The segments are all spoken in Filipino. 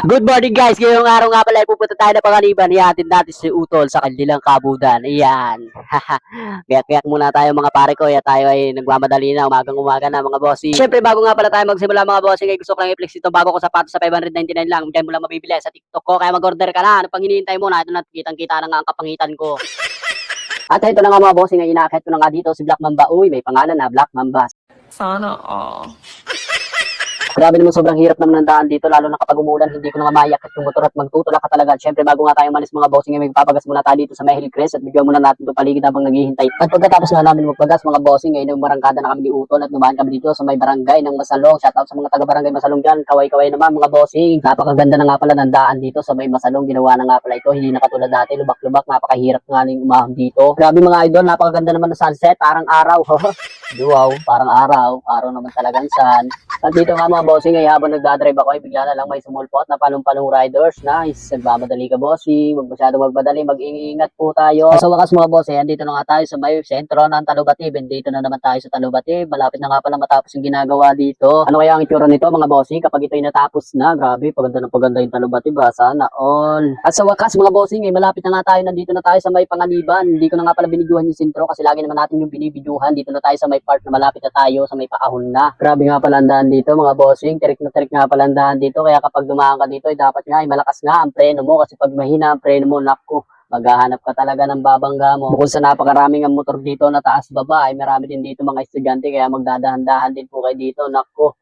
Good morning guys, ngayong araw nga pala ay pupunta tayo na Panganiban. Ihatid natin si Utol sa kanilang kabudan. Ayan. Biyak-biyak muna tayo mga pare ko. Tayo ay nagmamadali na, umagang-umaga na mga bossing. Siyempre bago nga pala tayo magsimula mga bossing, ay gusto ko lang i-flex ito bago ko sapatos sa 599 lang. Diyan mo lang mabibili sa TikTok ko. Kaya mag-order ka na. Ano pang hinihintay mo na? Ito na, kitang-kita na nga ang kapangitan ko. At ito na nga mga bossing, ay inaakit ko na nga dito si Black Mamba. Uy, may pangalan na, Black Mamba. Sana all. Grabe naman, sobrang hirap naman ng daan dito, lalo na kapag umulan, hindi ko na nga maiakit yung motor at magtutulak ka talaga. Siyempre, bago nga tayo malis mga bossing, may magpapagas muna tayo dito sa May Hillcrest at bigyan muna natin itong paligid habang naghihintay. At pagkatapos nga namin magpagas mga bossing, ay marangkada na kami ni Utol at numahan kami dito sa may barangay ng Masalong. Shoutout sa mga taga-barangay Masalong dyan, kaway-kaway naman mga bossing. Napakaganda na nga pala ng daan dito sa may Masalong, ginawa na nga pala ito, hindi na katulad dati, lubak-lubak, napakahirap nga ning umahon dito. Grabe mga idol, napakaganda naman ng sunset, parang araw. Wow, parang araw naman talagang sun. At dito nga mga bossing, ay habang nagdadrive ako ay bigla na lang may sumulpot na palong-palong riders. Nice, nagmamadali ka bossing, wag masyadong magmadali, mag-iingat po tayo. Sa wakas mga bossing, andito na nga tayo sa may sentro ng Talubatib. Dito na naman tayo sa Talubatib, malapit na nga pala matapos yung ginagawa dito. Ano kaya ang itsura nito mga bossing kapag ito'y natapos na? Grabe, paganda na paganda yung Talubatib, sana all. At sa wakas mga bossing, ay malapit na nga tayo, nandito na tayo sa may Panganiban. Hindi ko na nga pala binidyohan yung sentro kasi lagi naman natin yung binibidyohan. Dito na tayo sa may part na malapit na tayo, sa may paahon na. Grabe nga pala ang daan dito mga bossing, tirik na tirik nga pala ang daan dito, kaya kapag dumaan ka dito ay dapat nga ay malakas nga ang preno mo kasi pag mahina ang preno mo, naku, maghahanap ka talaga ng babangga mo. Bukod sa napakaraming ang motor dito na taas baba, ay marami din dito mga estudyante, kaya magdadahan-dahan din po kayo dito, naku.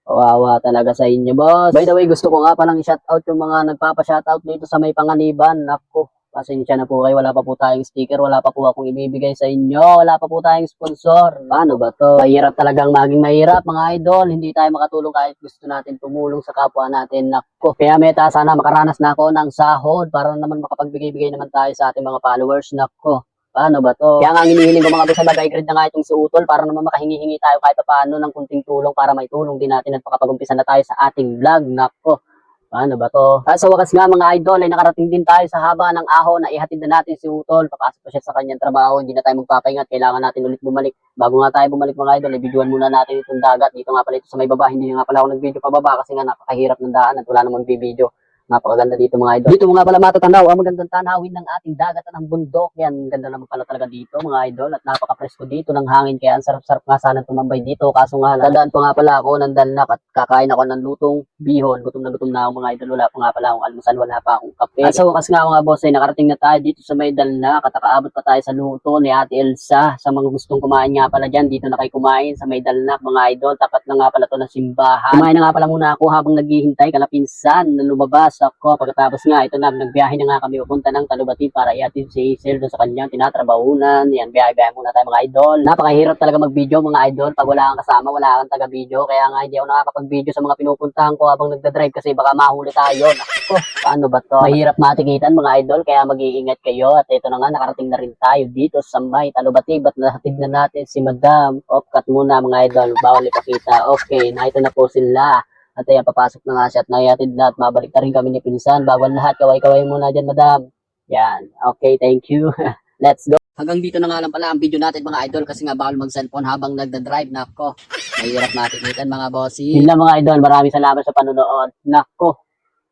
Kawawa talaga sa inyo, boss. By the way, gusto ko nga palang i-shoutout yung mga nagpapa-shoutout dito sa may Panganiban. Naku, pasensya na po kayo, wala pa po tayong sticker, wala pa po akong ibibigay sa inyo, wala pa po tayong sponsor. Paano ba to? Mahirap talagang maging mahirap mga idol, hindi tayo makatulong kahit gusto natin tumulong sa kapwa natin. Naku, kaya meta, sana makaranas na ako ng sahod para naman makapagbigay-bigay naman tayo sa ating mga followers. Naku, paano ba to? Kaya nga ang hinihiling ko mga boss, mag-i-grade na nga itong si Utol para naman makahingi-hingi tayo kahit paano ng kunting tulong para may tulong din natin at makapag-umpisa na tayo sa ating vlog. Naku, paano ba to? At sa wakas nga mga idol ay nakarating din tayo sa haba ng ahon na ihatid na natin si Utol. Papasok pa siya sa kanyang trabaho, hindi na tayo magpapahingat, kailangan natin ulit bumalik. Bago nga tayo bumalik mga idol, i-videoan muna natin itong dagat. Dito nga pala ito sa may baba, hindi nga pala ako nag-video pababa kasi nga napakahirap ng daan at wala namang video. Napakaganda dito mga idol. Dito mo nga pala matatanaw ang magandang tanawin ng ating dagat at ng bundok. Yan, ganda naman pala talaga dito mga idol. At napaka-presko dito ng hangin. Kaya ang sarap-sarap nga sana tumambay dito. Kaso nga, dadaan pa nga pala ako ng dalnak at kakain ako ng lutong bihon. Gutom na ako mga idol. Wala pa nga pala akong almusal, wala pa akong kape. At sa wakas nga mga boss ay nakarating na tayo dito sa may dalnak. At nakaabot pa tayo sa luto ni Ate Elsa. Sa mga gustong kumain nga pala dyan, dito na kayo kumain sa may dalnak mga idol. Tapat na nga pala to ng simbahan. Kumain na nga pala muna ako habang naghihintay kalapinsan na lumabas ako. Pagkatapos nga, ito na, nagbiyahe na nga kami pupunta ng Talubatib para iatid si Hazel doon sa kanyang tinatrabahunan. Yan, biyahe-biyahe muna tayo mga idol. Napakahirap talaga mag-video mga idol. Pag wala kang kasama, wala kang taga-video. Kaya nga, hindi ako nakakapag-video sa mga pinupuntahan ko habang nagdadrive kasi baka mahuli tayo. Naku, paano ba to? Mahirap matikitan mga idol, kaya mag-iingat kayo. At ito na nga, nakarating na rin tayo dito sa may Talubatib at nahatid na natin si Madam. Cut muna mga idol, bawal ipakita. Okay, na ito na po sila. At ayan, papasok na nga siya at naihatid na at mabalik na rin kami ni Pinsan. Bago ang lahat, kaway-kaway muna dyan, madam. Yan. Okay, thank you. Let's go. Hanggang dito na nga lang pala ang video natin mga idol kasi nga bawal mag-cellphone habang nagda-drive. Nako, mahirap matikitan mga bossy. Yun lang mga idol, maraming salamat sa panonood. Nako,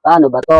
paano ba to?